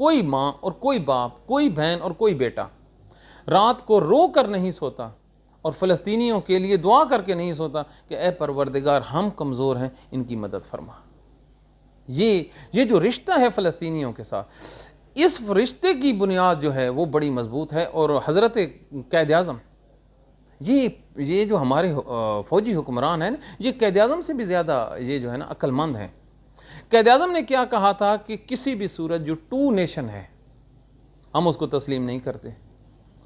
کوئی ماں اور کوئی باپ، کوئی بہن اور کوئی بیٹا رات کو رو کر نہیں سوتا اور فلسطینیوں کے لیے دعا کر کے نہیں سوتا کہ اے پروردگار ہم کمزور ہیں، ان کی مدد فرما۔ یہ جو رشتہ ہے فلسطینیوں کے ساتھ، اس رشتے کی بنیاد جو ہے وہ بڑی مضبوط ہے۔ اور حضرت قائد اعظم، یہ جو ہمارے فوجی حکمران ہیں نا، یہ قائد اعظم سے بھی زیادہ یہ جو ہے نا عقل مند ہیں۔ قائد اعظم نے کیا کہا تھا کہ کسی بھی صورت جو ٹو نیشن ہے ہم اس کو تسلیم نہیں کرتے،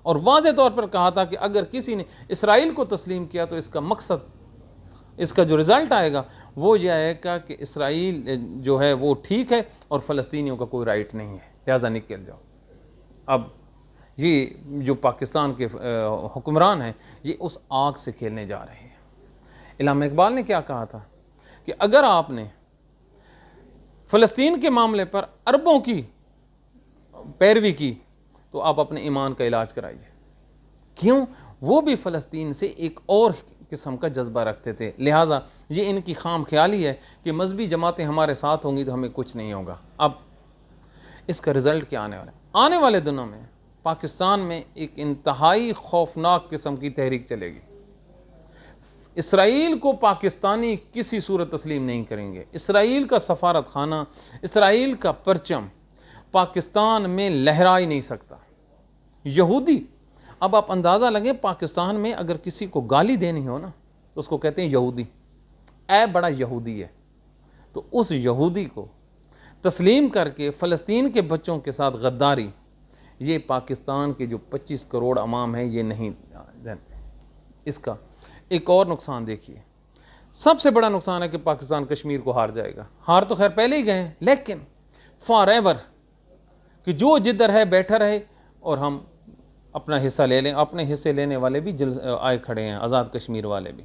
اور واضح طور پر کہا تھا کہ اگر کسی نے اسرائیل کو تسلیم کیا تو اس کا مقصد، اس کا جو رزلٹ آئے گا وہ یہ آئے گا کہ اسرائیل جو ہے وہ ٹھیک ہے اور فلسطینیوں کا کوئی رائٹ نہیں ہے، لہٰذا نکل جاؤ۔ اب یہ جو پاکستان کے حکمران ہیں یہ اس آگ سے کھیلنے جا رہے ہیں۔ علامہ اقبال نے کیا کہا تھا کہ اگر آپ نے فلسطین کے معاملے پر عربوں کی پیروی کی تو آپ اپنے ایمان کا علاج کرائیے۔ کیوں؟ وہ بھی فلسطین سے ایک اور قسم کا جذبہ رکھتے تھے، لہٰذا یہ ان کی خام خیالی ہے کہ مذہبی جماعتیں ہمارے ساتھ ہوں گی تو ہمیں کچھ نہیں ہوگا۔ اب اس کا رزلٹ کیا آنے والا ہے؟ آنے والے دنوں میں پاکستان میں ایک انتہائی خوفناک قسم کی تحریک چلے گی۔ اسرائیل کو پاکستانی کسی صورت تسلیم نہیں کریں گے۔ اسرائیل کا سفارت خانہ، اسرائیل کا پرچم پاکستان میں لہرا ہی نہیں سکتا۔ یہودی، اب آپ اندازہ لگیں، پاکستان میں اگر کسی کو گالی دینی ہو نا تو اس کو کہتے ہیں یہودی، اے بڑا یہودی ہے۔ تو اس یہودی کو تسلیم کر کے فلسطین کے بچوں کے ساتھ غداری، یہ پاکستان کے جو 25 کروڑ عوام ہیں یہ نہیں جانتے۔ اس کا ایک اور نقصان دیکھیے، سب سے بڑا نقصان ہے کہ پاکستان کشمیر کو ہار جائے گا۔ ہار تو خیر پہلے ہی گئے ہیں، لیکن فار ایور کہ جو جدھر ہے بیٹھا رہے اور ہم اپنا حصہ لے لیں۔ اپنے حصے لینے والے بھی آئے کھڑے ہیں، آزاد کشمیر والے بھی۔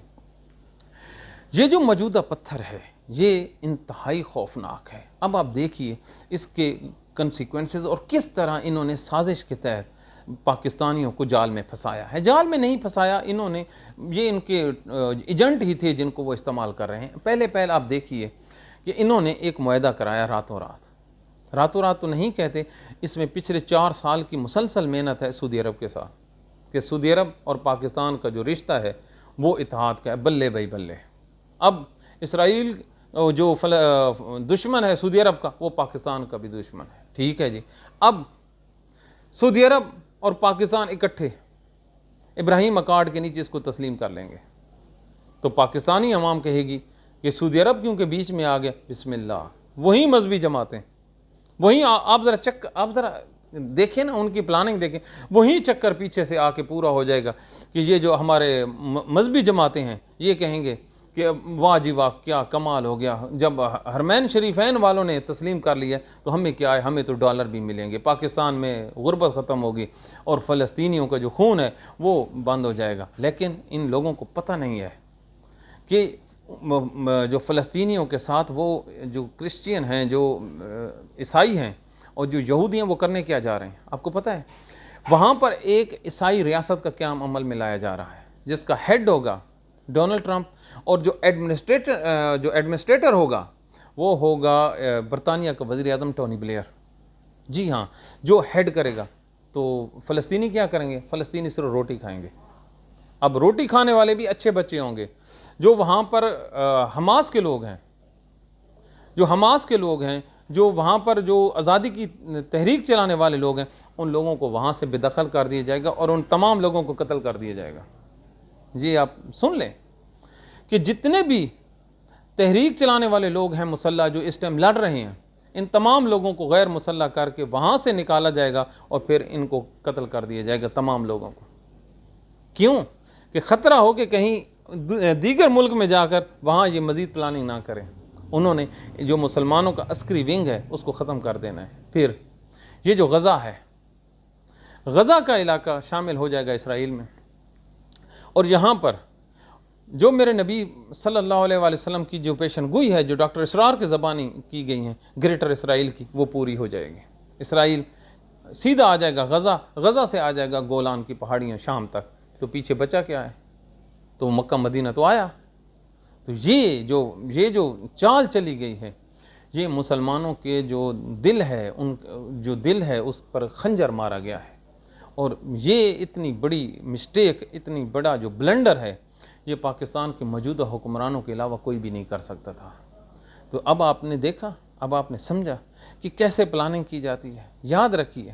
یہ جو موجودہ پتھر ہے یہ انتہائی خوفناک ہے۔ اب آپ دیکھیے اس کے کنسیکوینسز اور کس طرح انہوں نے سازش کے تحت پاکستانیوں کو جال میں پھنسایا ہے۔ جال میں نہیں پھنسایا انہوں نے، یہ ان کے ایجنٹ ہی تھے جن کو وہ استعمال کر رہے ہیں۔ پہلے آپ دیکھیے کہ انہوں نے ایک معاہدہ کرایا راتوں رات تو نہیں کہتے، اس میں پچھلے 4 سال کی مسلسل محنت ہے سعودی عرب کے ساتھ، کہ سعودی عرب اور پاکستان کا جو رشتہ ہے وہ اتحاد کا ہے، بلے بھائی بلے۔ اب اسرائیل جو دشمن ہے سعودی عرب کا، وہ پاکستان کا بھی دشمن ہے، ٹھیک ہے جی۔ اب سعودی عرب اور پاکستان اکٹھے ابراہیم اکارڈ کے نیچے اس کو تسلیم کر لیں گے تو پاکستانی عوام کہے گی کہ سعودی عرب کیونکہ بیچ میں آ گیا، بسم اللہ، وہی مذہبی جماعتیں، وہیں آپ ذرا دیکھیں نا، ان کی پلاننگ دیکھیں، وہی چکر پیچھے سے آ کے پورا ہو جائے گا کہ یہ جو ہمارے مذہبی جماعتیں ہیں یہ کہیں گے کہ واہ جی واہ کیا کمال ہو گیا، جب حرمین شریفین والوں نے تسلیم کر لیا تو ہمیں کیا ہے، ہمیں تو ڈالر بھی ملیں گے، پاکستان میں غربت ختم ہوگی اور فلسطینیوں کا جو خون ہے وہ بند ہو جائے گا۔ لیکن ان لوگوں کو پتہ نہیں ہے کہ جو فلسطینیوں کے ساتھ وہ جو کرسچین ہیں، جو عیسائی ہیں اور جو یہودی ہیں وہ کرنے کیا جا رہے ہیں، آپ کو پتہ ہے؟ وہاں پر ایک عیسائی ریاست کا قیام عمل میں لایا جا رہا ہے جس کا ہیڈ ہوگا ڈونلڈ ٹرمپ، اور جو ایڈمنسٹریٹر ہوگا وہ ہوگا برطانیہ کا وزیر اعظم ٹونی بلیئر۔ جی ہاں، جو ہیڈ کرے گا۔ تو فلسطینی کیا کریں گے؟ فلسطینی صرف روٹی کھائیں گے۔ اب روٹی کھانے والے بھی اچھے بچے ہوں گے۔ جو وہاں پر حماس کے لوگ ہیں، جو وہاں پر جو آزادی کی تحریک چلانے والے لوگ ہیں، ان لوگوں کو وہاں سے بے دخل کر دیا جائے گا اور ان تمام لوگوں کو قتل کر دیا جائے گا۔ جی آپ سن لیں کہ جتنے بھی تحریک چلانے والے لوگ ہیں مسلح جو اس ٹائم لڑ رہے ہیں، ان تمام لوگوں کو غیر مسلح کر کے وہاں سے نکالا جائے گا اور پھر ان کو قتل کر دیا جائے گا، تمام لوگوں کو۔ کیوں؟ کہ خطرہ ہو کہ کہیں دیگر ملک میں جا کر وہاں یہ مزید پلاننگ نہ کریں۔ انہوں نے جو مسلمانوں کا عسکری ونگ ہے اس کو ختم کر دینا ہے۔ پھر یہ جو غزہ ہے، غزہ کا علاقہ شامل ہو جائے گا اسرائیل میں، اور یہاں پر جو میرے نبی صلی اللہ علیہ وآلہ وسلم کی جو پیشن گوئی ہے، جو ڈاکٹر اسرار کے زبانی کی گئی ہیں گریٹر اسرائیل کی، وہ پوری ہو جائے گی۔ اسرائیل سیدھا آ جائے گا غزہ سے آ جائے گا گولان کی پہاڑیاں شام تک، تو پیچھے بچا کیا ہے؟ تو مکہ مدینہ تو آیا۔ تو یہ جو چال چلی گئی ہے، یہ مسلمانوں کے جو دل ہے جو دل ہے اس پر خنجر مارا گیا ہے، اور یہ اتنی بڑی مسٹیک، اتنی بڑا جو بلنڈر ہے، یہ پاکستان کے موجودہ حکمرانوں کے علاوہ کوئی بھی نہیں کر سکتا تھا۔ تو اب آپ نے دیکھا، اب آپ نے سمجھا کہ کیسے پلاننگ کی جاتی ہے۔ یاد رکھیے،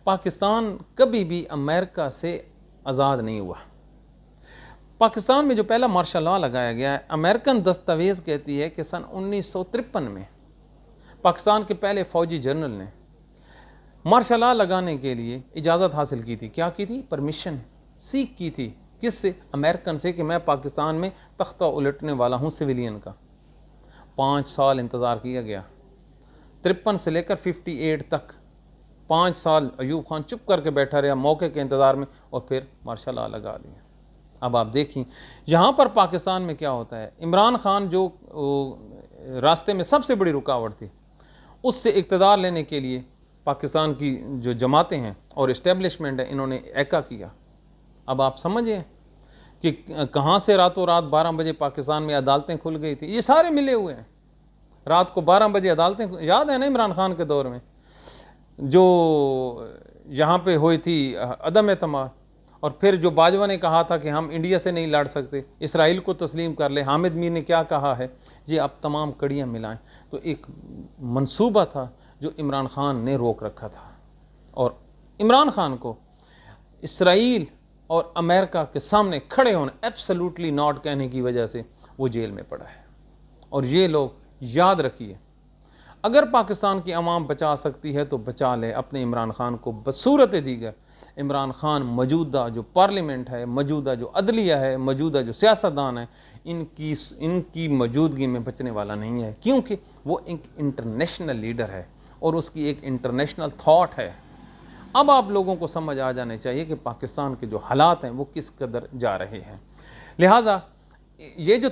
پاکستان کبھی بھی امریکہ سے آزاد نہیں ہوا۔ پاکستان میں جو پہلا مارشل لاء لگایا گیا ہے، امریکن دستاویز کہتی ہے کہ سن 1953 میں پاکستان کے پہلے فوجی جنرل نے مارشل لاء لگانے کے لیے اجازت حاصل کی تھی۔ کیا کی تھی؟ پرمیشن سیکھ کی تھی۔ کس سے؟ امریکن سے، کہ میں پاکستان میں تختہ الٹنے والا ہوں سویلین کا۔ 5 سال انتظار کیا گیا، 53 سے لے کر 58 تک 5 سال ایوب خان چپ کر کے بیٹھا رہا موقع کے انتظار میں، اور پھر مارشل لاء لگا دیا۔ اب آپ دیکھیں یہاں پر پاکستان میں کیا ہوتا ہے۔ عمران خان جو راستے میں سب سے بڑی رکاوٹ تھی، اس سے اقتدار لینے کے لیے پاکستان کی جو جماعتیں ہیں اور اسٹیبلشمنٹ ہے، انہوں نے ایکا کیا۔ اب آپ سمجھیں کہ کہاں سے راتوں رات 12 بجے پاکستان میں عدالتیں کھل گئی تھی۔ یہ سارے ملے ہوئے ہیں، رات کو 12 بجے عدالتیں، یاد ہے نا عمران خان کے دور میں جو یہاں پہ ہوئی تھی عدم اعتماد، اور پھر جو باجوہ نے کہا تھا کہ ہم انڈیا سے نہیں لڑ سکتے، اسرائیل کو تسلیم کر لے، حامد میر نے کیا کہا ہے، یہ اب تمام کڑیاں ملائیں۔ تو ایک منصوبہ تھا جو عمران خان نے روک رکھا تھا، اور عمران خان کو اسرائیل اور امریکہ کے سامنے کھڑے ہونے ایبسلیوٹلی ناٹ کہنے کی وجہ سے وہ جیل میں پڑا ہے۔ اور یہ لوگ یاد رکھیے، اگر پاکستان کی عوام بچا سکتی ہے تو بچا لے اپنے عمران خان کو۔ بصورت دیگر عمران خان موجودہ جو پارلیمنٹ ہے، موجودہ جو عدلیہ ہے، موجودہ جو سیاستدان ہیں، ان کی موجودگی میں بچنے والا نہیں ہے، کیونکہ وہ ایک انٹرنیشنل لیڈر ہے اور اس کی ایک انٹرنیشنل تھاٹ ہے۔ اب آپ لوگوں کو سمجھ آ جانے چاہیے کہ پاکستان کے جو حالات ہیں وہ کس قدر جا رہے ہیں۔ لہٰذا یہ جو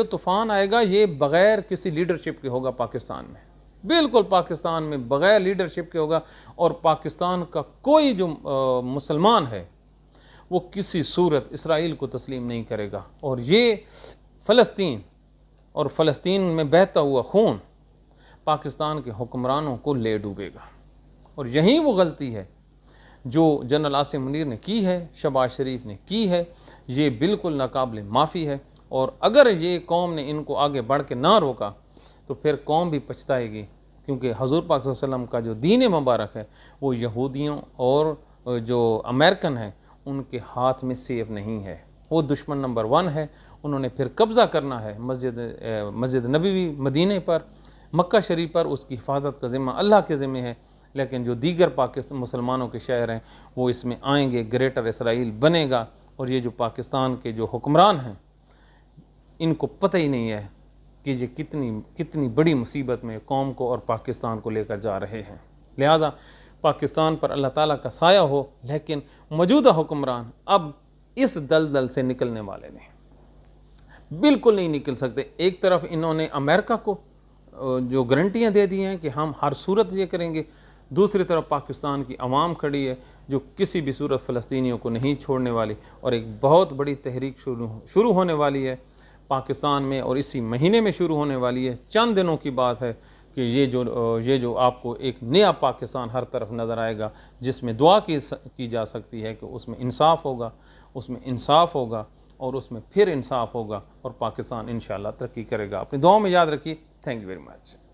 طوفان آئے گا یہ بغیر کسی لیڈرشپ کے ہوگا پاکستان میں، بالکل پاکستان میں بغیر لیڈرشپ کے ہوگا، اور پاکستان کا کوئی جو مسلمان ہے وہ کسی صورت اسرائیل کو تسلیم نہیں کرے گا، اور یہ فلسطین میں بہتا ہوا خون پاکستان کے حکمرانوں کو لے ڈوبے گا۔ اور یہی وہ غلطی ہے جو جنرل عاصم منیر نے کی ہے، شہباز شریف نے کی ہے، یہ بالکل ناقابل معافی ہے۔ اور اگر یہ قوم نے ان کو آگے بڑھ کے نہ روکا تو پھر قوم بھی پچھتائے گی، کیونکہ حضور پاک صلی اللہ علیہ وسلم کا جو دین مبارک ہے وہ یہودیوں اور جو امریکن ہیں ان کے ہاتھ میں سیف نہیں ہے، وہ دشمن نمبر 1 ہے۔ انہوں نے پھر قبضہ کرنا ہے مسجد نبوی مدینہ پر، مکہ شریف پر، اس کی حفاظت کا ذمہ اللہ کے ذمہ ہے، لیکن جو دیگر مسلمانوں کے شہر ہیں وہ اس میں آئیں گے، گریٹر اسرائیل بنے گا، اور یہ جو پاکستان کے جو حکمران ہیں ان کو پتہ ہی نہیں ہے کہ یہ کتنی بڑی مصیبت میں قوم کو اور پاکستان کو لے کر جا رہے ہیں۔ لہٰذا پاکستان پر اللہ تعالیٰ کا سایہ ہو، لیکن موجودہ حکمران اب اس دلدل سے نکلنے والے نہیں، بالکل نہیں نکل سکتے۔ ایک طرف انہوں نے امریکہ کو جو گارنٹیاں دے دی ہیں کہ ہم ہر صورت یہ کریں گے، دوسری طرف پاکستان کی عوام کھڑی ہے جو کسی بھی صورت فلسطینیوں کو نہیں چھوڑنے والی، اور ایک بہت بڑی تحریک شروع ہونے والی ہے پاکستان میں، اور اسی مہینے میں شروع ہونے والی ہے۔ چند دنوں کی بات ہے کہ یہ جو آپ کو ایک نیا پاکستان ہر طرف نظر آئے گا، جس میں دعا کی جا سکتی ہے کہ اس میں انصاف ہوگا، اور اس میں پھر انصاف ہوگا، اور پاکستان انشاءاللہ ترقی کرے گا۔ اپنی دعاؤں میں یاد رکھیے۔ Thank you very much.